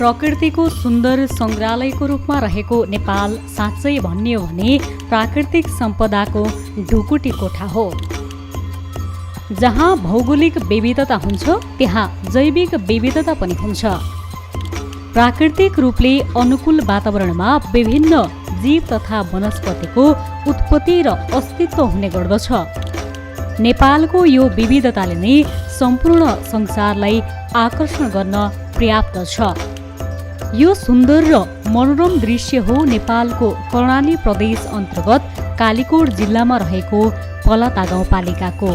प्रकृतिको सुन्दर सङ्ग्रहालयको रूपमा रहेको नेपाल साँच्चै भन्ने हो भने प्राकृतिक सम्पदाको ढुकुटी कोठा हो। जहाँ भौगोलिक विविधता हुन्छ त्यहाँ जैविक विविधता पनि हुन्छ। प्राकृतिक रूपले अनुकूल वातावरणमा विभिन्न जीव तथा वनस्पतिको उत्पत्ति र अस्तित्व हुने गर्दछ। नेपालको यो विविधताले नै सम्पूर्ण संसारलाई आकर्षण गर्न पर्याप्त छ। यो सुन्दर र मनोरम दृश्य हो नेपालको कर्णाली प्रदेश अन्तर्गत कालीकोट जिल्लामा रहेको पलाता गाउँपालिकाको।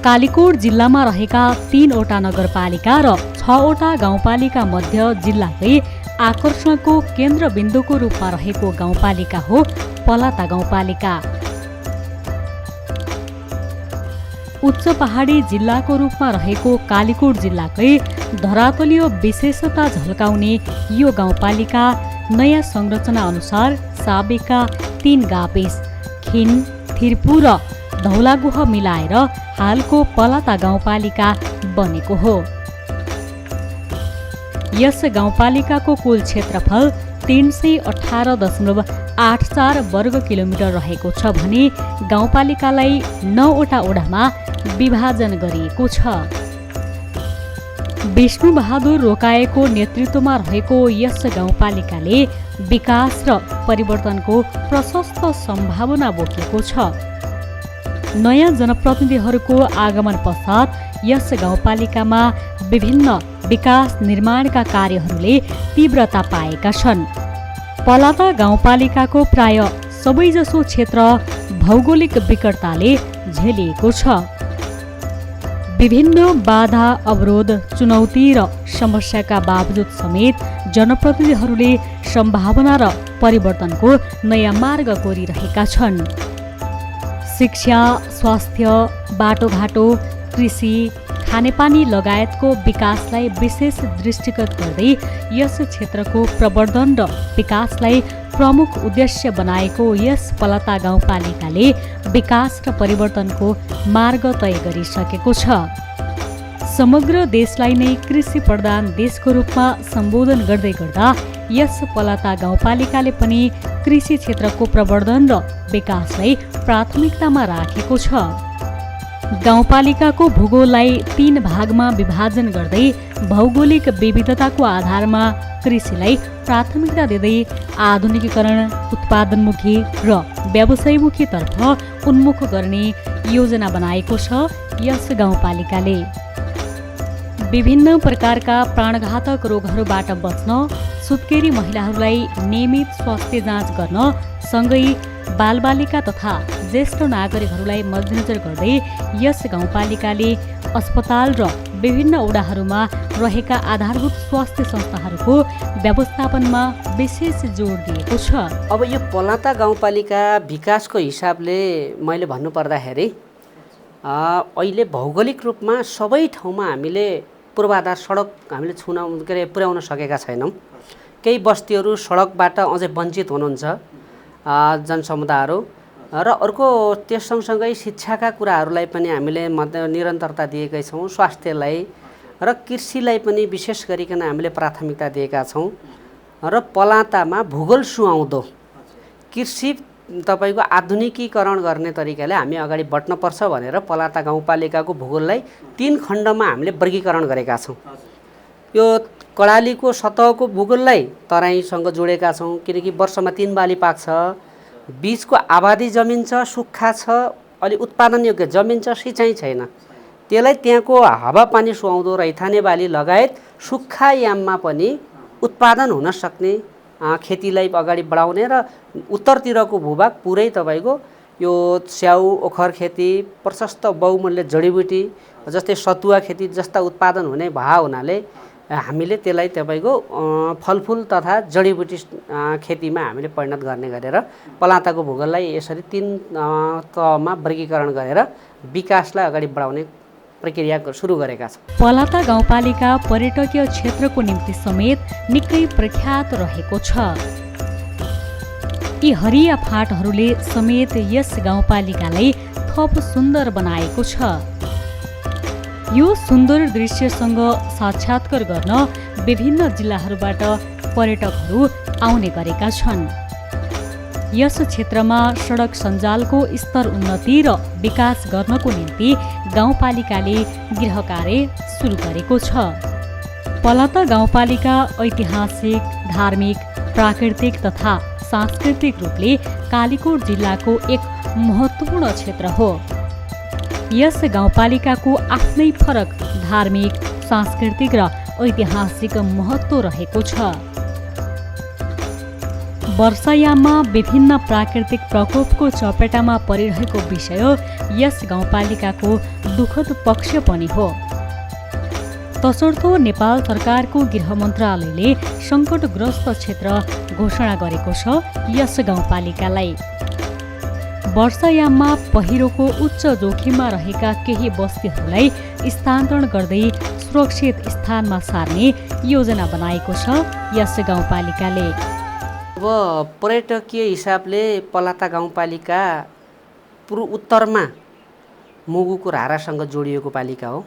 कालीकोट जिल्लामा रहेका 3वटा नगरपालिका र 6वटा गाउँपालिका मध्य जिल्लाकै आकर्षणको केन्द्रबिन्दुको रूपमा रहेको गाउँपालिका हो पलाता गाउँपालिका। उच्च पहाडी जिल्लाको रूपमा रहेको कालीकोट जिल्लाकै धरातलीय विशेषता झल्काउने यो गाउँपालिका नयाँ संरचना अनुसार साबेका 3 गाविस खिन, थिर्पु र धौलागुह मिलाएर हालको पलाता गाउँपालिका बनेको हो। यस गाउँपालिकाको कुल क्षेत्रफल 318.84 वर्ग किलोमिटर रहेको छ भने गाउँपालिकालाई 9वटा वडामा विभाजन गरिएको छ। विष्णुबहादुर रोकाएको नेतृत्वमा रहेको यस गाउँपालिकाले विकास र परिवर्तनको प्रशस्त सम्भावना बोकेको छ। नयाँ जनप्रतिनिधिहरूको आगमन पश्चात यस गाउँपालिकामा विभिन्न विकास निर्माणका कार्यहरूले तीव्रता पाएका छन्। पलाता गाउँपालिकाको प्राय सबैजसो क्षेत्र भौगोलिक विकटताले झेलिएको छ। विभिन्न बाधा, अवरोध, चुनौती र समस्याका बावजुद समेत जनप्रतिनिधिहरूले सम्भावना र परिवर्तनको नयाँ मार्ग कोरिरहेका छन्। शिक्षा, स्वास्थ्य, बाटोघाटो, कृषि, खानेपानी लगायतको विकासलाई विशेष दृष्टिगत गर्दै यस क्षेत्रको प्रवर्धन र विकासलाई प्रमुख उद्देश्य बनाएको यस पलाता गाउँपालिकाले विकास र परिवर्तनको मार्ग तय गरिसकेको छ। समग्र देशलाई नै कृषि प्रधान देशको रूपमा सम्बोधन गर्दै गर्दा यस पलाता गाउँपालिकाले पनि कृषि क्षेत्रको प्रवर्धन र विकासलाई प्राथमिकतामा राखेको छ। गाउँपालिकाको भूगोललाई 3 भागमा विभाजन गर्दै भौगोलिक विविधताको आधारमा कृषिलाई प्राथमिकता दिँदै आधुनिकीकरण, उत्पादनमुखी र व्यवसायमुखीतर्फ उन्मुख गर्ने योजना बनाएको छ यस गाउँपालिकाले। विभिन्न प्रकारका प्राणघातक रोगहरूबाट बच्न सुत्केरी महिलाहरूलाई नियमित स्वास्थ्य जाँच गर्न सँगै बालबालिका तथा ज्येष्ठ नागरिकहरूलाई मध्यनजर गर्दै यस गाउँपालिकाले अस्पताल र विभिन्न वडाहरूमा रहेका आधारभूत स्वास्थ्य संस्थाहरूको व्यवस्थापनमा विशेष जोड दिएको छ। अब यो पलाता गाउँपालिका विकासको हिसाबले मैले भन्नुपर्दाखेरि अहिले भौगोलिक रूपमा सबै ठाउँमा हामीले पूर्वाधार सडक हामीले पुर्याउन सकेका छैनौँ। केही बस्तीहरू सडकबाट अझै वञ्चित हुनुहुन्छ जनसमुदायहरू र अर्को त्यस सँगसँगै शिक्षाका कुराहरूलाई पनि हामीले निरन्तरता दिएकै छौँ। स्वास्थ्यलाई र कृषिलाई पनि विशेष गरिकन हामीले प्राथमिकता दिएका छौँ र पलातामा भूगोल सुहाउँदो कृषि तपाईँको आधुनिकीकरण गर्ने तरिकाले हामी अगाडि बढ्नुपर्छ भनेर पलाता गाउँपालिकाको भूगोललाई 3 खण्डमा हामीले वर्गीकरण गरेका छौँ। यो कडालीको सतहको भूगोललाई तराईसँग जोडेका छौँ किनकि वर्षमा 3 बाली पाक्छ, बीचको आबादी जमिन छ, सुक्खा छ, अलि उत्पादनयोग्य जमिन छ, सिँचाइ छैन। त्यसलाई त्यहाँको हावापानी सुहाउँदो रैथाने बाली लगायत सुक्खा याममा पनि उत्पादन हुन सक्ने खेतीलाई अगाडि बढाउने र उत्तरतिरको भूभाग पुरै तपाईँको यो स्याउ, ओखर खेती, प्रशस्त बहुमूल्य जडीबुटी जस्तै सतुवा खेती जस्ता उत्पादन हुने भए हुनाले हामीले त्यसलाई तपाईँको फलफुल तथा जडीबुटी खेतीमा हामीले परिणत गर्ने गरेर पलाताको भूगोललाई यसरी 3 तहमा वर्गीकरण गरेर विकासलाई अगाडि बढाउने प्रक्रिया सुरु गरेका छौँ। पलाता गाउँपालिका पर्यटकीय क्षेत्रको निम्ति समेत निकै प्रख्यात रहेको छ। यी हरिया फाँटहरूले समेत यस गाउँपालिकालाई थप सुन्दर बनाएको छ। यो सुन्दर दृश्यसँग साक्षात्कार गर्न विभिन्न जिल्लाहरूबाट पर्यटकहरू आउने गरेका छन्। यस क्षेत्रमा सडक सञ्जालको स्तर उन्नति र विकास गर्नको निम्ति गाउँपालिकाले गृह कार्य सुरु गरेको छ। पलाता गाउँपालिका ऐतिहासिक, धार्मिक, प्राकृतिक तथा सांस्कृतिक रूपले कालीकोट जिल्लाको एक महत्त्वपूर्ण क्षेत्र हो। यस गाउँपालिकाको आफ्नै फरक धार्मिक, सांस्कृतिक र ऐतिहासिक महत्त्व रहेको छ। वर्षायाममा विभिन्न प्राकृतिक प्रकोपको चपेटामा परिरहेको विषय यस गाउँपालिकाको दुःखद पक्ष पनि हो। तसर्थ नेपाल सरकारको गृह मन्त्रालयले सङ्कटग्रस्त क्षेत्र घोषणा गरेको छ यस गाउँपालिकालाई। वर्षायाममा पहिरोको उच्च जोखिममा रहेका केही बस्तीहरूलाई स्थानान्तरण गर्दै सुरक्षित स्थानमा सार्ने योजना बनाएको छ यस गाउँपालिकाले। अब पर्यटकीय हिसाबले पलाता गाउँपालिका उत्तरमा मुगुको रारासँग जोडिएको पालिका हो।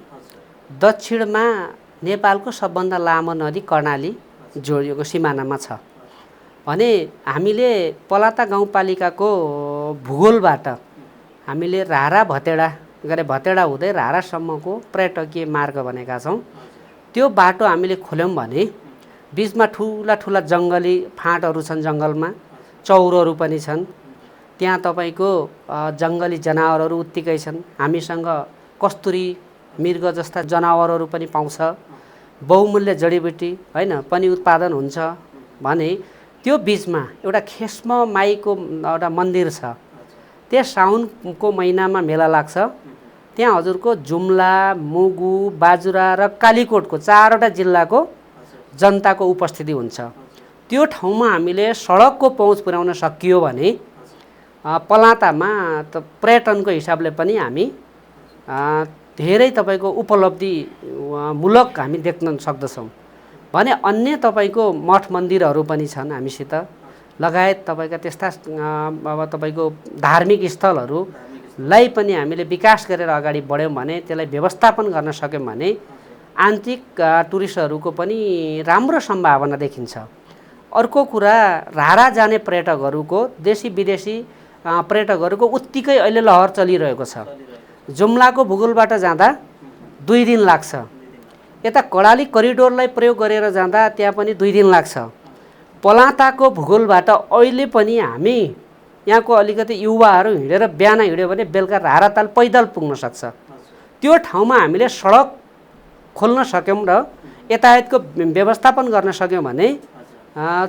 दक्षिणमा नेपालको सबभन्दा लामो नदी कर्णाली जोडिएको सिमानामा छ भने हामीले पलाता गाउँपालिकाको भूगोलबाट हामीले रारा भतेडा हुँदै रारासम्मको पर्यटकीय मार्ग बनेका छौँ। त्यो बाटो हामीले खोल्यौँ भने बिचमा ठुला ठुला जङ्गली फाँटहरू छन्, जङ्गलमा चौरहरू पनि छन्। त्यहाँ तपाईँको जङ्गली जनावरहरू उत्तिकै छन्। हामीसँग कस्तुरी, मृग जस्ता जनावरहरू पनि पाउँछ। बहुमूल्य जडीबुटी होइन पनि उत्पादन हुन्छ भने त्यो बिचमा एउटा खेस्म माईको एउटा मन्दिर छ। त्यहाँ साउनको महिनामा मेला लाग्छ। त्यहाँ हजुरको जुम्ला, मुगु, बाजुरा र कालीकोटको 4वटा जिल्लाको जनताको उपस्थिति हुन्छ। त्यो ठाउँमा हामीले सडकको पहुँच पुर्याउन सकियो भने पलातामा त पर्यटनको हिसाबले पनि हामी धेरै तपाईँको उपलब्धिमूलक हामी देख्न सक्दछौँ भने अन्य तपाईँको मठ मन्दिरहरू पनि छन् हामीसित, लगायत तपाईँका त्यस्ता अब तपाईँको धार्मिक स्थलहरूलाई पनि हामीले विकास गरेर अगाडि बढ्यौँ भने, त्यसलाई व्यवस्थापन गर्न सक्यौँ भने आन्तरिक टुरिस्टहरूको पनि राम्रो सम्भावना देखिन्छ। अर्को कुरा, रारा जाने पर्यटकहरूको, देशी विदेशी पर्यटकहरूको उत्तिकै अहिले लहर चलिरहेको छ। जुम्लाको भूगोलबाट जाँदा 2 दिन लाग्छ। यता कर्णाली करिडोरलाई प्रयोग गरेर जाँदा त्यहाँ पनि 2 दिन लाग्छ। पलाताको भूगोलबाट अहिले पनि हामी यहाँको अलिकति युवाहरू हिँडेर बिहान हिँड्यो भने बेलुका राराताल पैदल पुग्न सक्छ। त्यो ठाउँमा हामीले सडक खोल्न सक्यौँ र यातायातको व्यवस्थापन गर्न सक्यौँ भने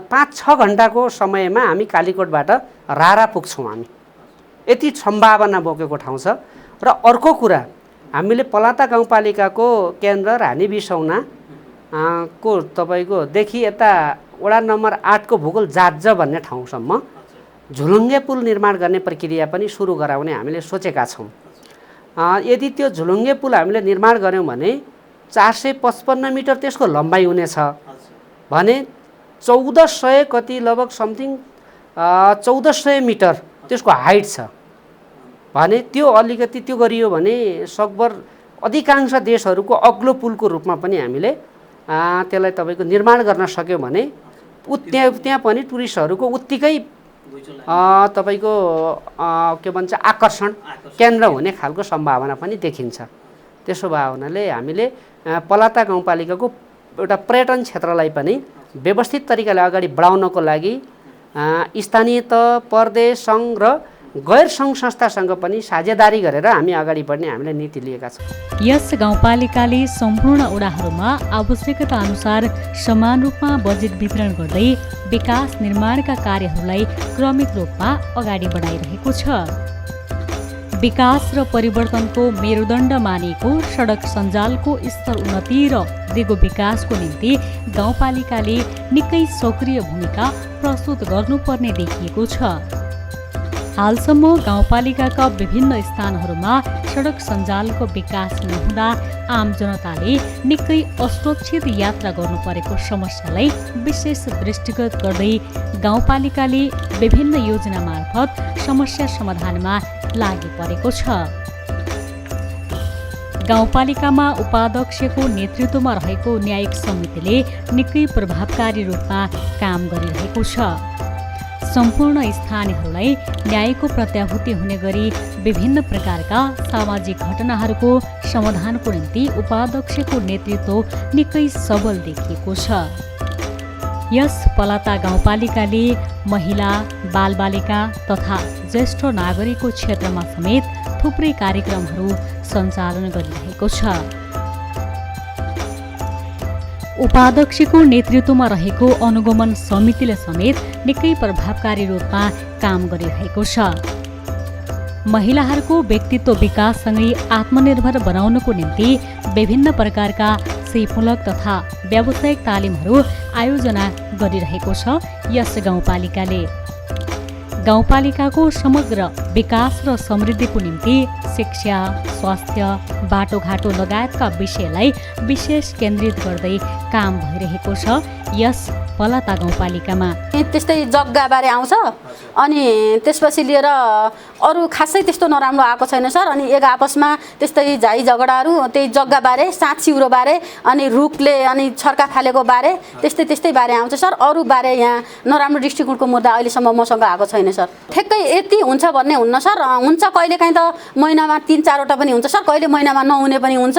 5-6 घन्टाको समयमा हामी कालीकोटबाट रारा पुग्छौँ। हामी यति सम्भावना बोकेको ठाउँ छ। र अर्को कुरा, हामीले पलाता गाउँपालिकाको केन्द्र रानी बिसौना को तपाईँको देखि यता वडा नम्बर 8 को भूगोल जाज्ज भन्ने ठाउँसम्म झुलुङ्गे पुल निर्माण गर्ने प्रक्रिया पनि सुरु गराउने हामीले सोचेका छौँ। यदि त्यो झुलुङ्गे पुल हामीले निर्माण गऱ्यौँ भने 455 मिटर त्यसको लम्बाइ हुनेछ भने 1400 कति लगभग समथिङ 1400 मिटर त्यसको हाइट छ भने त्यो अलिकति त्यो गरियो भने सकभर अधिकांश देशहरूको अग्लो पुलको रूपमा पनि हामीले त्यसलाई तपाईँको निर्माण गर्न सक्यौँ भने त्यहाँ पनि टुरिस्टहरूको उत्तिकै तपाईँको के भन्छ आकर्षण केन्द्र हुने खालको सम्भावना पनि देखिन्छ। त्यसो भए हुनाले हामीले पलाता गाउँपालिकाको एउटा पर्यटन क्षेत्रलाई पनि व्यवस्थित तरिकाले अगाडि बढाउनको लागि स्थानीय तह, प्रदेश, सङ्घ र गैर सङ्घ संस्थासँग पनि साझेदारी गरेर हामी अगाडि बढ्ने हामीले नीति लिएका छौँ। यस गाउँपालिकाले सम्पूर्ण वडाहरूमा आवश्यकता अनुसार समान रूपमा बजेट वितरण गर्दै विकास निर्माणका कार्यहरूलाई क्रमिक रूपमा अगाडि बढाइरहेको छ। विकास र परिवर्तनको मेरुदण्ड मानिएको सडक सञ्जालको स्तर उन्नति र दिगो विकासको निम्ति गाउँपालिकाले निकै सक्रिय भूमिका प्रस्तुत गर्नुपर्ने देखिएको छ। हालसम्म गाउँपालिकाका विभिन्न स्थानहरूमा सडक सञ्जालको विकास नहुँदा आम जनताले निकै असुरक्षित यात्रा गर्नुपरेको समस्यालाई विशेष दृष्टिगत गर्दै गाउँपालिकाले विभिन्न योजना मार्फत समस्या समाधानमा लागि परेको छ। गाउँपालिकामा उपाध्यक्षको नेतृत्वमा रहेको न्यायिक समितिले निकै प्रभावकारी रूपमा काम गरिरहेको छ। सम्पूर्ण स्थानीयहरूलाई न्यायको प्रत्याभूति हुने गरी विभिन्न प्रकारका सामाजिक घटनाहरूको समाधानको निम्ति उपाध्यक्षको नेतृत्व निकै सबल देखिएको छ। यस पलाता गाउँपालिकाले महिला, बालबालिका तथा ज्येष्ठ नागरिकको क्षेत्रमा समेत थुप्रै कार्यक्रमहरू सञ्चालन गरिरहेको छ। उपाध्यक्षको नेतृत्वमा रहेको अनुगमन समितिले समेत निकै प्रभावकारी रूपमा काम गरिरहेको छ। महिलाहरूको व्यक्तित्व विकाससँगै आत्मनिर्भर बनाउनको निम्ति विभिन्न प्रकारका सिपमूलक तथा व्यावसायिक तालिमहरू आयोजना गरिरहेको छ। यस गाउँपालिकाले गाउँपालिकाको समग्र विकास र समृद्धिको निम्ति शिक्षा, स्वास्थ्य, बाटोघाटो लगायतका विषयलाई विशेष केन्द्रित गर्दै काम भइरहेको छ। यस पलाता गाउँपालिकामा त्यस्तै जग्गाबारे आउँछ अनि त्यसपछि लिएर अरू खासै त्यस्तो नराम्रो आएको छैन सर। अनि एक आपसमा त्यस्तै झाइ झगडाहरू त्यही जग्गाबारे, साँच सिउरोबारे अनि रुखले अनि छर्का फालेको बारे त्यस्तै बारे आउँछ सर। अरू बारे यहाँ नराम्रो दृष्टिकोणको मुद्दा अहिलेसम्म मसँग आएको छैन सर। ठ्याक्कै यति हुन्छ भन्ने हुन्न सर। हुन्छ कहिलेकाहीँ त महिनामा 3-4 वटा पनि हुन्छ सर, कहिले महिनामा नहुने पनि हुन्छ।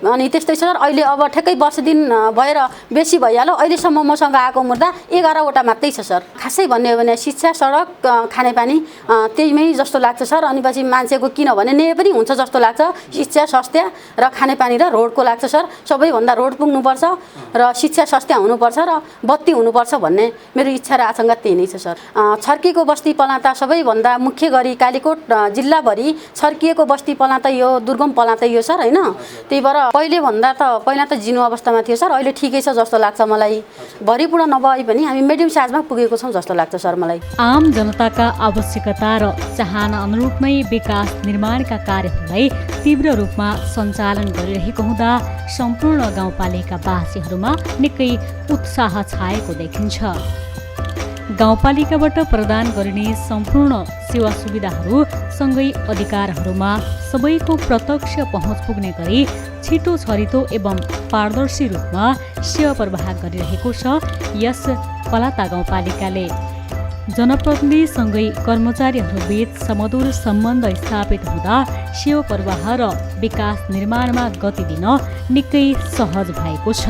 अनि त्यस्तै सर। अहिले अब ठ्याक्कै वर्ष दिन भएर बेसी भइहाल्यो। अहिलेसम्म मसँग आएको मुद्दा 11 वटा मात्रै छ सर। खासै भन्ने हो भने शिक्षा, सडक, खानेपानी त्यहीमै जस्तो लाग्छ सर। अनि पछि मान्छेको किनभने न्याय पनि हुन्छ जस्तो लाग्छ। शिक्षा, स्वास्थ्य र खानेपानी र रोडको लाग्छ सर। सबैभन्दा रोड पुग्नुपर्छ र शिक्षा, स्वास्थ्य हुनुपर्छ र बत्ती हुनुपर्छ भन्ने मेरो इच्छा र आशंका त्यही नै छ सर। छर्किएको बस्ती पलाता सबैभन्दा मुख्य गरी कालीकोट जिल्लाभरि छर्किएको बस्ती पलाता यो दुर्गम पलाता यो सर होइन। त्यही भएर पहिला त जिनु अवस्थामा थियो सर। अहिले ठिकै छ जस्तो लाग्छ मलाई। भरिपूर्ण नभए पनि हामी मिडियम साइजमा पुगेको छौँ जस्तो लाग्छ सर मलाई। आम जनताका आवश्यकता र चाहना अनुरूप नै विकास निर्माणका कार्यहरूलाई तीव्र रूपमा सञ्चालन गरिरहेको हुँदा सम्पूर्ण गाउँपालिकावासीहरूमा निकै उत्साह छाएको देखिन्छ। गाउँपालिकाबाट प्रदान गरिने सम्पूर्ण सेवा सुविधाहरू सँगै अधिकारहरूमा सबैको प्रत्यक्ष पहुँच पुग्ने गरी छिटो छरितो एवं पारदर्शी रूपमा सेवा प्रवाह गरिरहेको छ यस पलाता गाउँपालिकाले। जनप्रतिनिधिसँगै कर्मचारीहरूबीच समधुर सम्बन्ध स्थापित हुँदा सेवा प्रवाह र विकास निर्माणमा गति दिन निकै सहज भएको छ।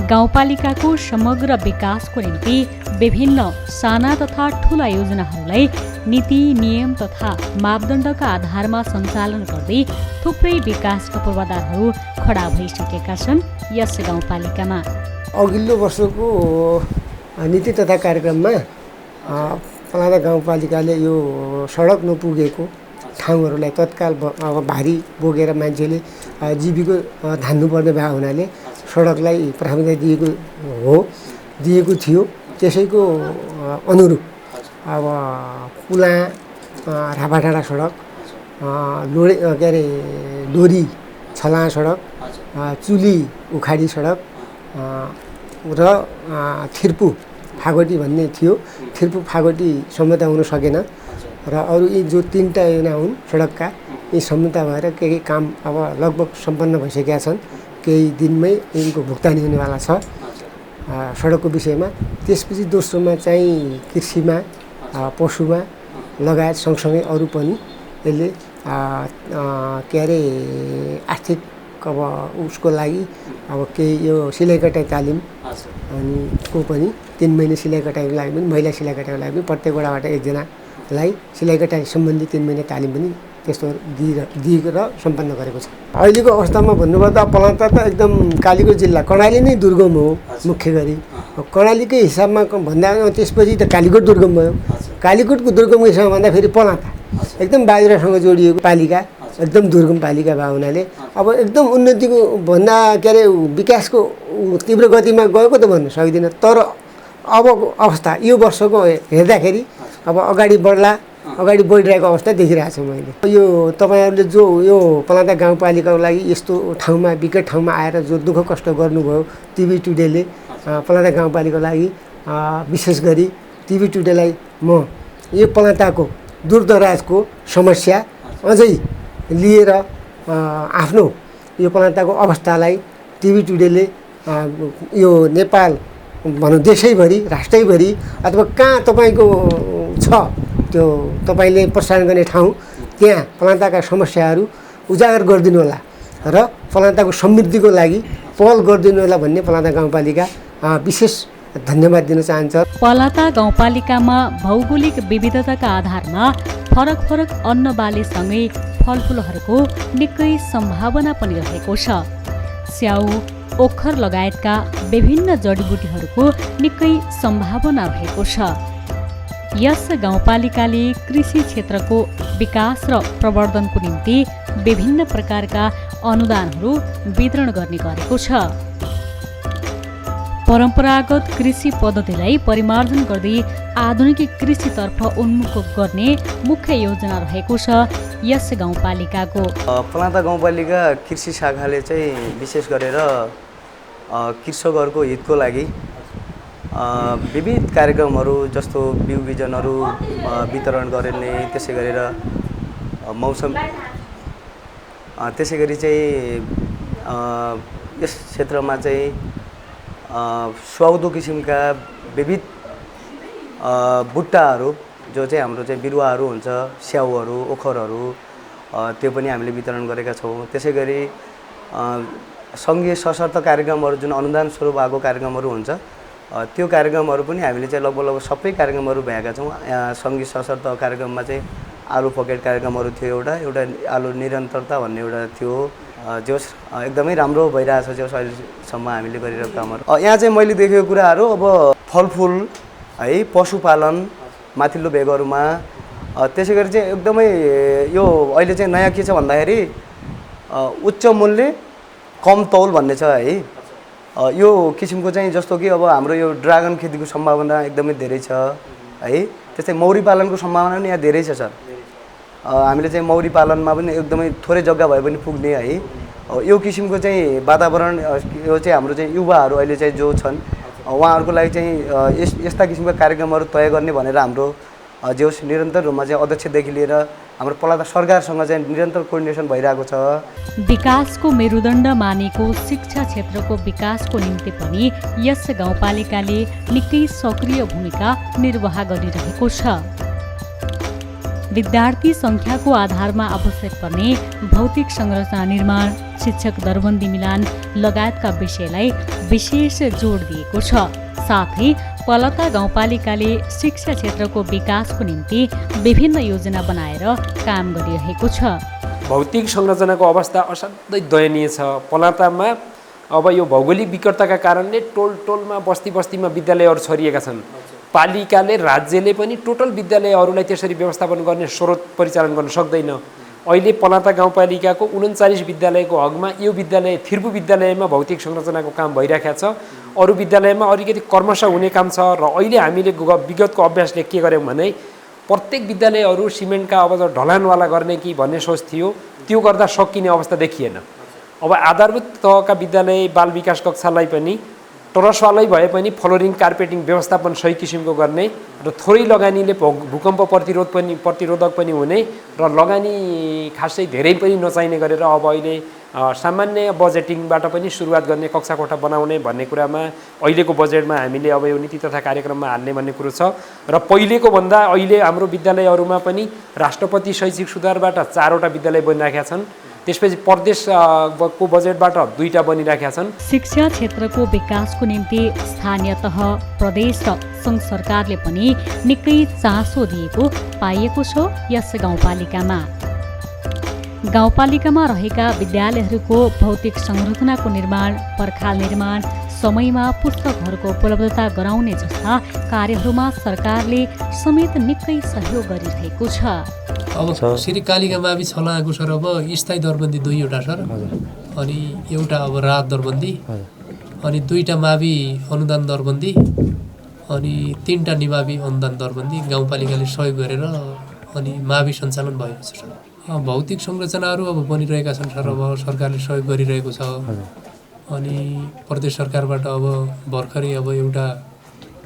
गाउँपालिकाको समग्र विकासको निम्ति विभिन्न साना तथा ठुला योजनाहरूलाई नीति, नियम तथा मापदण्डका आधारमा सञ्चालन गर्दै थुप्रै विकासका पूर्वाधारहरू खडा भइसकेका छन् यस गाउँपालिकामा। अघिल्लो वर्षको नीति तथा कार्यक्रममा पलाता गाउँपालिकाले यो सडक नपुगेको ठाउँहरूलाई तत्काल अब भारी बोकेर मान्छेले जीविका धान्नुपर्ने भएको हुनाले सडकलाई प्राथमिकता दिएको थियो। त्यसैको अनुरूप अब पुला, राभाडाँडा सडक, डोरी छला सडक, चुली उखाडी सडक र थिर्पु फागोटी भन्ने थियो। थिर्पु फागोटी सम्झौता हुन सकेन र अरू यी जो 3टा योजना हुन् सडकका, यी सम्झौता भएर केही काम अब लगभग सम्पन्न भइसकेका छन्। केही दिनमै यिनको भुक्तानी हुनेवाला छ सडकको विषयमा। त्यसपछि दोस्रोमा चाहिँ कृषिमा, पशुमा लगायत सँगसँगै अरू पनि यसले आर्थिक अब उसको लागि अब केही यो सिलाइ कटाइ तालिम अनि को पनि 3 महिने सिलाइ कटाइको लागि पनि, महिला सिलाइ कटाइको लागि पनि प्रत्येक वडाबाट एकजनालाई सिलाइ कटाइ सम्बन्धी 3 महिने तालिम पनि त्यस्तो दिएको र सम्पन्न गरेको छ। अहिलेको अवस्थामा भन्नुपर्दा पलाता त एकदम कालीकोट जिल्ला, कर्णाली नै दुर्गम हो मुख्य गरी। कर्णालीकै हिसाबमा भन्दा त्यसपछि त कालीकोट दुर्गम भयो। कालीकोटको दुर्गमको हिसाबमा भन्दा फेरि पलाता एकदम बाजुरासँग जोडिएको पालिका, एकदम दुर्गम पालिका भएको हुनाले अब एकदम उन्नतिको भन्दा विकासको तीव्र गतिमा गएको त भन्न सक्दिनँ। तर अबको अवस्था यो वर्षको हेर्दाखेरि अब अगाडि बढिरहेको अवस्था देखिरहेको छु मैले। यो तपाईँहरूले जो यो पलाता गाउँपालिकाको लागि यस्तो ठाउँमा विकट ठाउँमा आएर जो दुःख कष्ट गर्नुभयो टिभी टुडेले पलाता गाउँपालिकाको लागि, विशेष गरी टिभी टुडेलाई म यो पलाताको दूरदराजको समस्या अझै लिएर आफ्नो यो पलान्ताको अवस्थालाई टिभी टुडेले यो नेपाल भनौँ देशैभरि राष्ट्रैभरि अथवा कहाँ तपाईँको छ त्यो तपाईँले प्रसारण गर्ने ठाउँ त्यहाँ पलान्ताका समस्याहरू उजागर गरिदिनु होला र पलान्ताको समृद्धिको लागि पहल गरिदिनु होला भन्ने पलान्ता गाउँपालिका विशेष धन्यवाद दिन चाहन्छ। पलाता गाउँपालिकामा भौगोलिक विविधताका आधारमा फरक फरक अन्न बालीसँगै फलफुलहरूको निकै सम्भावना पनि रहेको छ। स्याउ, ओखर लगायतका विभिन्न जडीबुटीहरूको निकै सम्भावना रहेको छ। यस गाउँपालिकाले कृषि क्षेत्रको विकास र प्रवर्धनको निम्ति विभिन्न प्रकारका अनुदानहरू वितरण गर्ने गरेको छ। परम्परागत कृषि पद्धतिलाई परिमार्जन गर्दै आधुनिक कृषितर्फ उन्मुख गर्ने मुख्य योजना रहेको छ यस गाउँपालिकाको। पलाता गाउँपालिका कृषि शाखाले चाहिँ विशेष गरेर कृषकहरूको हितको लागि विविध कार्यक्रमहरू जस्तो बिउ बिजनहरू वितरण गर्ने, त्यसै गरेर मौसम त्यसै गरी चाहिँ यस क्षेत्रमा चाहिँ सुहाउँदो किसिमका विविध बुट्टाहरू जो चाहिँ हाम्रो चाहिँ बिरुवाहरू हुन्छ, स्याउहरू, ओखरहरू त्यो पनि हामीले वितरण गरेका छौँ। त्यसै गरी सङ्घीय सशर्त कार्यक्रमहरू जुन अनुदान स्वरूप आएको कार्यक्रमहरू हुन्छ त्यो कार्यक्रमहरू पनि हामीले चाहिँ लगभग सबै कार्यक्रमहरू भएका छौँ। सङ्घीय सशर्त कार्यक्रममा चाहिँ आलु पकेट कार्यक्रमहरू थियो, एउटा आलु निरन्तरता भन्ने एउटा थियो जो एकदमै राम्रो भइरहेछ जो अहिलेसम्म हामीले गरिरहेको कामहरू। यहाँ चाहिँ मैले देखेको कुराहरू अब फलफुल है, पशुपालन माथिल्लो भेगहरूमा, त्यसै गरी चाहिँ एकदमै यो अहिले चाहिँ नयाँ के छ भन्दाखेरि उच्च मूल्य कम तौल भन्ने छ है। यो किसिमको चाहिँ जस्तो कि अब हाम्रो यो ड्रागन खेतीको सम्भावना एकदमै धेरै छ है। त्यस्तै मौरी पालनको सम्भावना पनि यहाँ धेरै छ सर। हामीले चाहिँ मौरी पालनमा पनि एकदमै थोरै जग्गा भए पनि पुग्ने है। यो किसिमको चाहिँ वातावरण यो चाहिँ हाम्रो चाहिँ युवाहरू अहिले चाहिँ जो छन् उहाँहरूको लागि चाहिँ यस्ता किसिमका कार्यक्रमहरू तय गर्ने भनेर हाम्रो जो निरन्तर रूपमा चाहिँ अध्यक्षदेखि लिएर हाम्रो पलाता सरकारसँग चाहिँ निरन्तर कोर्डिनेसन भइरहेको छ। विकासको मेरुदण्ड मानेको शिक्षा क्षेत्रको विकासको निम्ति पनि यस गाउँपालिकाले निकै सक्रिय भूमिका निर्वाह गरिरहेको छ। विद्यार्थी सङ्ख्याको आधारमा आवश्यक पर्ने भौतिक संरचना निर्माण, शिक्षक दरबन्दी मिलान लगायतका विषयलाई विशेष जोड दिएको छ। साथै पलाता गाउँपालिकाले शिक्षा क्षेत्रको विकासको निम्ति विभिन्न योजना बनाएर काम गरिरहेको छ। भौतिक संरचनाको अवस्था असाध्यै दयनीय छ। पलातामा अब यो भौगोलिक विकटताका कारणले टोलमा बस्तीमा विद्यालयहरू छरिएका छन्। पालिकाले, राज्यले पनि टोटल विद्यालयहरूलाई त्यसरी व्यवस्थापन गर्ने स्रोत परिचालन गर्न सक्दैन। अहिले पलाता गाउँपालिकाको 39 विद्यालयको हकमा यो विद्यालय थिर्पु विद्यालयमा भौतिक संरचनाको काम भइरहेको छ। अरू विद्यालयमा अलिकति कर्मशः हुने काम छ र अहिले हामीले विगतको अभ्यासले के गर्यौँ भने प्रत्येक विद्यालयहरू सिमेन्टका अब ढलानवाला गर्ने कि भन्ने सोच थियो, त्यो गर्दा सकिने अवस्था देखिएन। अब आधारभूत तहका विद्यालय बाल विकास कक्षालाई पनि टरसवालै भए पनि फ्लोरिङ कार्पेटिङ व्यवस्थापन सही किसिमको गर्ने र थोरै लगानीले भूकम्प प्रतिरोधक पनि हुने र लगानी खासै धेरै पनि नचाहिने गरेर अब अहिले सामान्य बजेटिङबाट पनि सुरुवात गर्ने कक्षा कोठा बनाउने भन्ने कुरामा अहिलेको बजेटमा हामीले अब यो नीति तथा कार्यक्रममा हाल्ने भन्ने कुरो छ। र पहिलेको भन्दा अहिले हाम्रो विद्यालयहरूमा पनि राष्ट्रपति शैक्षिक सुधारबाट 4वटा विद्यालय बनिरहेका छन्। त्यसपछि प्रदेशको बजेटबाट 2टा बनिरहेका छन्। शिक्षा क्षेत्रको विकासको निम्ति स्थानीय तह, प्रदेश र सङ्घ सरकारले पनि निकै चासो दिएको पाइएको छ यस गाउँपालिकामा। गाउँपालिकामा रहेका विद्यालयहरूको भौतिक संरचनाको निर्माण, पर्खाल निर्माण, समयमा पुस्तकहरूको उपलब्धता गराउने जस्ता कार्यहरूमा सरकारले समेत निकै सहयोग गरिरहेको छ। अब श्री कालिका मावि छलाएको सर अब स्थायी दरबन्दी 2वटा सर, अनि एउटा अब राहत दरबन्दी, अनि 2टा मावि अनुदान दरबन्दी, अनि 3टा निमावि अनुदान दरबन्दी गाउँपालिकाले सहयोग गरेर अनि मावि सञ्चालन भएको छ सर। भौतिक संरचनाहरू अब बनिरहेका छन् सर। अब सरकारले सहयोग गरिरहेको छ। अनि प्रदेश सरकारबाट अब भर्खरै अब एउटा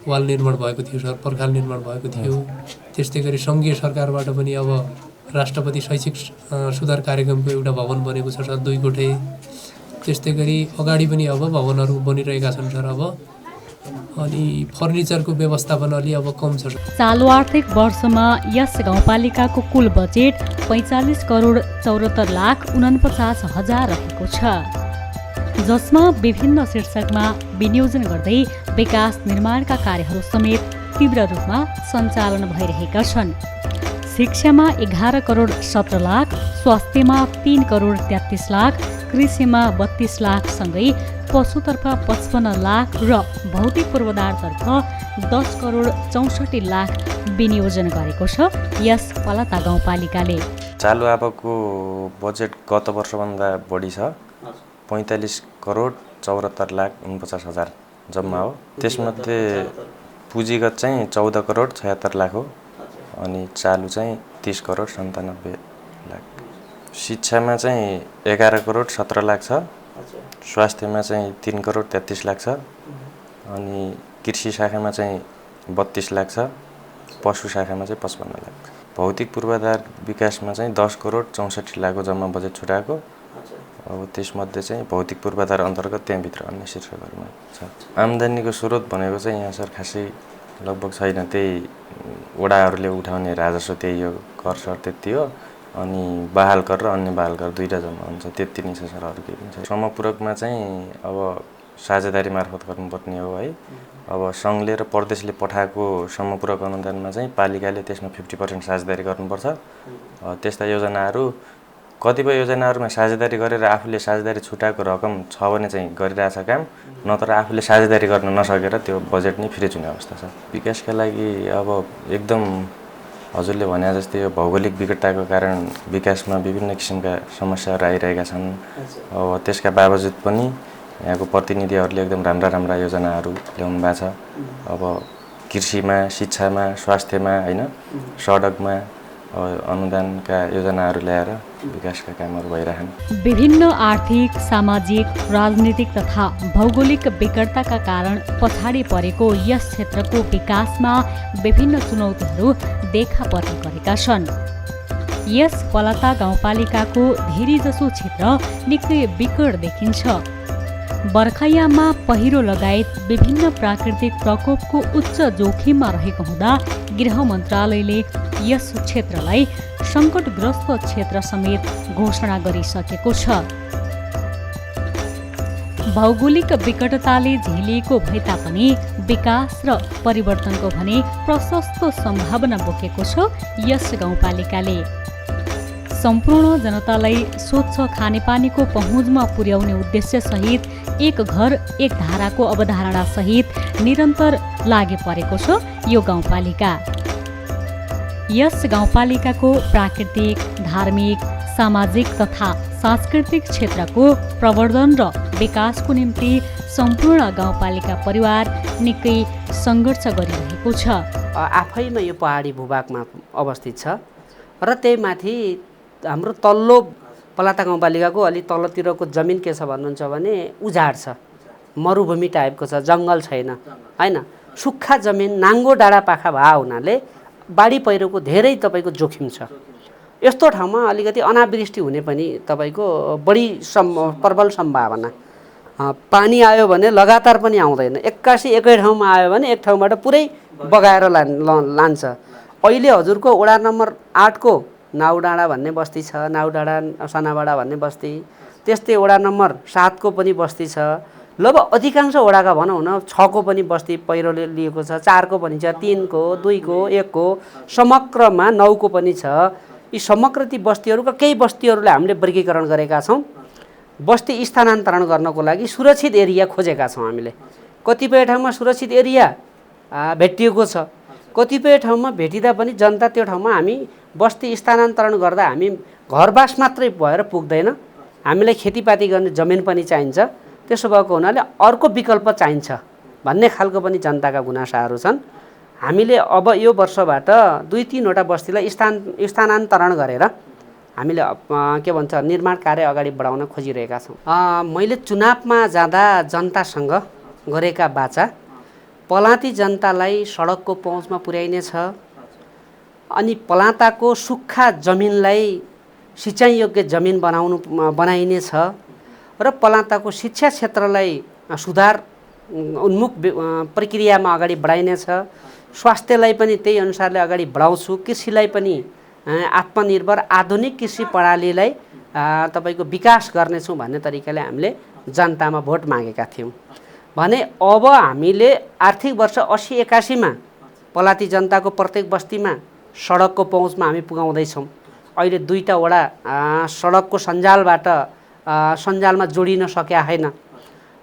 वाल निर्माण भएको थियो सर, पर्खाल निर्माण भएको थियो। त्यस्तै गरी सङ्घीय सरकारबाट पनि अब राष्ट्रपति शैक्षिक सुधार कार्यक्रमको एउटा भवन बनेको छ सर 2 कोठे। त्यस्तै गरी अगाडि पनि अब भवनहरू बनिरहेका छन् सर अब। अनि फर्निचरको व्यवस्थापन अलि अब कम छ। चालु आर्थिक वर्षमा यस गाउँपालिकाको कुल बजेट 45 करोड 74 लाख 49 हजार रहेको छ, जसमा विभिन्न शीर्षकमा विनियोजन गर्दै विकास निर्माणका कार्यहरू समेत तीव्र रूपमा सञ्चालन भइरहेका छन्। शिक्षामा 11 करोड 17 लाख, स्वास्थ्यमा 3 करोड 33 लाख, कृषिमा 32 लाख सँगै पशुतर्फ 55 लाख र भौतिक पूर्वाधारतर्फ 10 करोड 64 लाख विनियोजन गरेको छ यस पलाता गाउँपालिकाले। चालु आवकको बजेट गत वर्षभन्दा बढी छ, 45 करोड 74 लाख 49 हजार जम्मा हो। त्यसमध्ये पुँजीगत चाहिँ 14 करोड 76 लाख हो अनि चालु चाहिँ 30 करोड 97 लाख। शिक्षामा चाहिँ 11 करोड 17 लाख छ, स्वास्थ्यमा चाहिँ 3 करोड 33 लाख छ अनि कृषि शाखामा चाहिँ 32 लाख छ, पशु शाखामा चाहिँ 55 लाख। भौतिक पूर्वाधार विकासमा चाहिँ 10 करोड 64 लाखको जम्मा बजेट छुटाएको। अब त्यसमध्ये चाहिँ भौतिक पूर्वाधार अन्तर्गत त्यहाँभित्र अन्य शीर्षकहरूमा छ। आम्दानीको स्रोत भनेको चाहिँ यहाँ सर खासै लगभग छैन, त्यही वडाहरूले उठाउने राजस्व त्यही हो, कर सर त्यति हो अनि बहाल कर र अन्य बहाल कर दुईटा जम्मा हुन्छ, त्यति नै छ सर, अरू केही पनि छैन। समपूरकमा चाहिँ अब साझेदारी मार्फत गर्नुपर्ने हो है। अब सङ्घले र प्रदेशले पठाएको समपूरक अनुदानमा चाहिँ पालिकाले त्यसमा 50% साझेदारी गर्नुपर्छ। त्यस्ता योजनाहरू कतिपय योजनाहरूमा साझेदारी गरेर आफूले साझेदारी छुटाएको रकम छ भने चाहिँ गरिरहेछ काम, नत्र आफूले साझेदारी गर्न नसकेर त्यो बजेट नै फिर्ती हुने अवस्था छ। विकासका लागि अब एकदम हजुरले भने जस्तै यो भौगोलिक विकटताको कारण विकासमा विभिन्न किसिमका समस्याहरू आइरहेका छन्। अब त्यसका बावजुद पनि यहाँको प्रतिनिधिहरूले एकदम राम्रा राम्रा योजनाहरू ल्याउनु भएको छ। अब कृषिमा, शिक्षामा, स्वास्थ्यमा होइन, सडकमा अनुदानका योजनाहरू ल्याएर विकासका कामहरू भइरहन्। विभिन्न आर्थिक, सामाजिक, राजनीतिक तथा भौगोलिक विकटताका कारण पछाडि परेको यस क्षेत्रको विकासमा विभिन्न चुनौतीहरू देखा पर्ने गरेका छन्। यस पलाता गाउँपालिकाको धेरैजसो क्षेत्र निकै विकट देखिन्छ। बर्खायाममा पहिरो लगायत विभिन्न प्राकृतिक प्रकोपको उच्च जोखिममा रहेको हुँदा गृह मन्त्रालयले यस क्षेत्रलाई सङ्कटग्रस्त क्षेत्र समेत घोषणा गरिसकेको छ। भौगोलिक विकटताले झेलिएको भए तापनि विकास र परिवर्तनको भने प्रशस्त सम्भावना बोकेको छ यस गाउँपालिकाले। सम्पूर्ण जनतालाई स्वच्छ खानेपानीको पहुँचमा पुर्याउने उद्देश्यसहित एक घर एक धाराको अवधारणा सहित निरन्तर लागि परेको छ यो गाउँपालिका। यस गाउँपालिकाको प्राकृतिक, धार्मिक, सामाजिक तथा सांस्कृतिक क्षेत्रको प्रवर्धन र विकासको निम्ति सम्पूर्ण गाउँपालिका परिवार निकै सङ्घर्ष गरिरहेको छ। आफैमा यो पहाडी भूभागमा अवस्थित छ र त्यही माथि हाम्रो तल्लो पलाता गाउँपालिकाको अलि तल्लोतिरको जमिन के छ भन्नुहुन्छ भने उजाड छ, मरुभूमि टाइपको छ, जङ्गल छैन होइन, सुक्खा जमिन, नाङ्गो डाँडा पाखा भए हुनाले बाढी पहिरोको धेरै तपाईँको जोखिम छ। यस्तो ठाउँमा अलिकति अनावृष्टि हुने पनि तपाईँको बढी प्रबल सम्भावना। पानी आयो भने लगातार पनि आउँदैन, एक्कासी एकै ठाउँमा आयो भने एक ठाउँबाट पुरै बगाएर लान्छ। अहिले हजुरको वडा नम्बर 8 को नाउडाँडा भन्ने बस्ती छ, नाउडाँडा सनाबाडा भन्ने बस्ती, त्यस्तै वडा नम्बर 7 को पनि बस्ती छ, लगभग अधिकांश वडाका भनौँ न 6 को पनि बस्ती पहिरोले लिएको छ, 4 को पनि छ, 3 को, 2 को, 1 को, समग्रमा 9 को पनि छ। यी समग्र ती बस्तीहरूका केही बस्तीहरूलाई हामीले वर्गीकरण गरेका छौँ। बस्ती स्थानान्तरण गर्नको लागि सुरक्षित एरिया खोजेका छौँ हामीले। कतिपय ठाउँमा सुरक्षित एरिया भेटिएको छ, कतिपय ठाउँमा भेटिँदा पनि जनता त्यो ठाउँमा हामी बस्ती स्थानान्तरण गर्दा हामी घरबास मात्रै भएर पुग्दैन, हामीलाई खेतीपाती गर्ने जमिन पनि चाहिन्छ। त्यसो भएको हुनाले अर्को विकल्प चाहिन्छ भन्ने खालको पनि जनताका गुनासाहरू छन्। हामीले अब यो वर्षबाट 2-3 बस्तीलाई स्थानान्तरण गरेर हामीले के भन्छ निर्माण कार्य अगाडि बढाउन खोजिरहेका छौँ। मैले चुनावमा जाँदा जनतासँग गरेका बाचा पलाती जनतालाई सडकको पहुँचमा पुर्याइनेछ, अनि पलाताको सुक्खा जमिनलाई सिँचाइयोग्य जमिन बनाइनेछ र पलाताको शिक्षा क्षेत्रलाई सुधार उन्मुख प्रक्रियामा अगाडि बढाइनेछ। स्वास्थ्यलाई पनि त्यही अनुसारले अगाडि बढाउँछु। कृषिलाई पनि आत्मनिर्भर आधुनिक कृषि प्रणालीलाई तपाईँको विकास गर्नेछौँ भन्ने तरिकाले हामीले जनतामा भोट मागेका थियौँ भने अब हामीले आर्थिक वर्ष 80-81 मा पलाती जनताको प्रत्येक बस्तीमा सडकको पहुँचमा हामी पुगाउँदैछौँ। अहिले 2टा वडा सडकको सञ्जालमा जोडिन सकेका छैन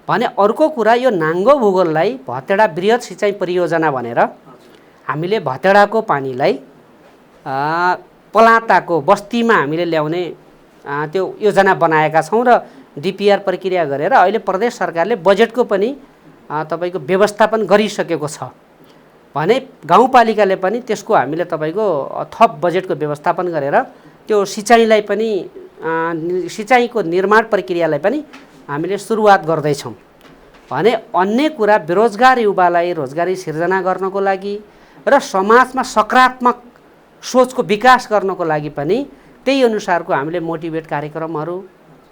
भने अर्को कुरा यो नाङ्गो भूगोललाई भतेडा बृहत सिँचाइ परियोजना भनेर हामीले भतेडाको पानीलाई पलाताको बस्तीमा हामीले ल्याउने त्यो योजना बनाएका छौँ र डिपिआर प्रक्रिया गरेर अहिले प्रदेश सरकारले बजेटको पनि तपाईँको व्यवस्थापन गरिसकेको छ भने गाउँपालिकाले पनि त्यसको हामीले तपाईँको थप बजेटको व्यवस्थापन गरेर त्यो सिँचाइलाई पनि सिँचाइको निर्माण प्रक्रियालाई पनि हामीले सुरुवात गर्दैछौँ भने अन्य कुरा बेरोजगार युवालाई रोजगारी सिर्जना गर्नको लागि र समाजमा सकारात्मक सोचको विकास गर्नको लागि पनि त्यही अनुसारको हामीले मोटिभेट कार्यक्रमहरू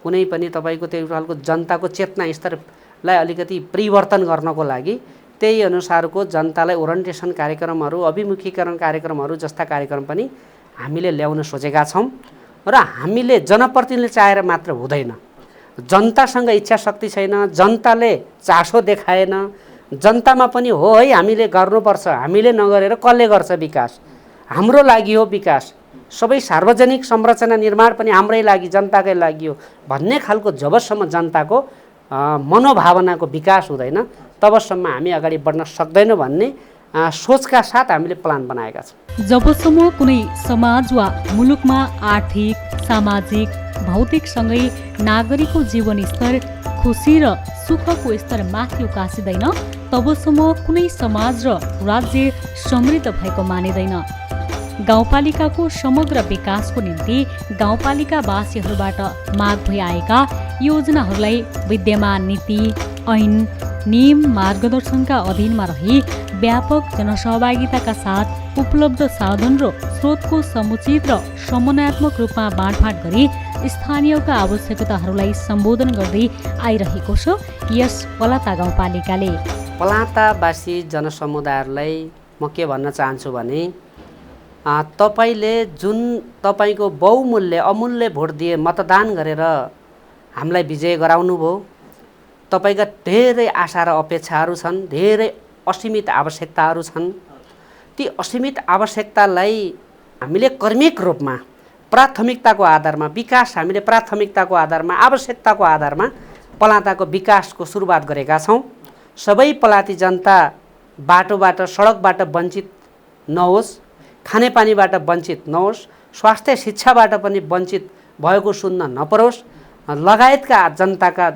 कुनै पनि तपाईँको त्यही खालको जनताको चेतना स्तरलाई अलिकति परिवर्तन गर्नको लागि त्यही अनुसारको जनतालाई ओरिएन्टेसन कार्यक्रमहरू अभिमुखीकरण कार्यक्रमहरू जस्ता कार्यक्रम पनि हामीले ल्याउन सोचेका छौँ र हामीले जनप्रतिनिधिले चाहेर मात्र हुँदैन। जनतासँग इच्छा शक्ति छैन, जनताले चासो देखाएन, जनतामा पनि हो है हामीले गर्नुपर्छ, हामीले नगरेर कसले गर्छ विकास, हाम्रो लागि हो विकास, सबै सार्वजनिक संरचना निर्माण पनि हाम्रै लागि जनताकै लागि हो भन्ने खालको जबसम्म जनताको मनोभावनाको विकास हुँदैन तबसम्म हामी अगाडि बढ्न सक्दैनौँ भन्ने सोचका साथ हामीले प्लान बनाएका छौँ। जबसम्म कुनै समाज वा मुलुकमा आर्थिक, सामाजिक, भौतिकसँगै नागरिकको जीवनस्तर, खुसी र सुखको स्तर माथि उकासिँदैन तबसम्म कुनै समाज र राज्य समृद्ध भएको मानिँदैन। गाउँपालिकाको समग्र विकासको निम्ति गाउँपालिकावासीहरूबाट माग भइआएका योजनाहरूलाई विद्यमान नीति, ऐन, नियम, मार्गदर्शनका अधीनमा रही व्यापक जनसहभागिताका साथ उपलब्ध साधन र स्रोतको समुचित र समन्वयात्मक रूपमा बाँडफाँड गरी स्थानीयका आवश्यकताहरूलाई सम्बोधन गर्दै आइरहेको छ यस पलाता गाउँपालिकाले। पलातावासी जनसमुदायहरूलाई म के भन्न चाहन्छु भने तपाईँले जुन तपाईँको बहुमूल्य अमूल्य भोट दिए मतदान गरेर हामीलाई विजय गराउनुभयो, तपाईँका धेरै आशा र अपेक्षाहरू छन्, धेरै असीमित आवश्यकताहरू छन्। ती असीमित आवश्यकतालाई हामीले कर्मिक रूपमा प्राथमिकताको आधारमा विकास हामीले प्राथमिकताको आधारमा आवश्यकताको आधारमा पलाताको विकासको सुरुवात गरेका छौँ। सबै पलाती जनता बाटोबाट सडकबाट वञ्चित नहोस्, खानेपानीबाट वञ्चित नहोस्, स्वास्थ्य शिक्षाबाट पनि वञ्चित भएको सुन्न नपरोस्, लगायतका जनताका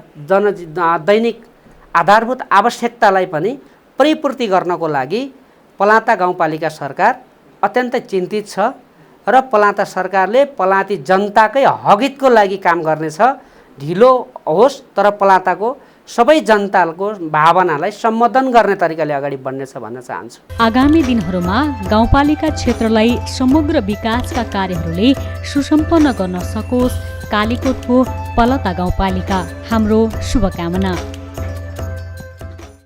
दैनिक आधारभूत आवश्यकतालाई पनि परिपूर्ति गर्नको लागि पलाता गाउँपालिका सरकार अत्यन्तै चिन्तित छ र पलाता सरकारले पलाती जनताकै हकितको लागि काम गर्नेछ। ढिलो होस् तर पलाताको सबै जनताको भावनालाई सम्बोधन गर्ने तरिकाले अगाडि बढ्नेछ भन्न चाहन्छु। आगामी दिनहरूमा गाउँपालिका क्षेत्रलाई समग्र विकासका कार्यहरूले सुसम्पन्न गर्न सकोस् कालीकोटको पलाता गाउँपालिका हाम्रो शुभकामना।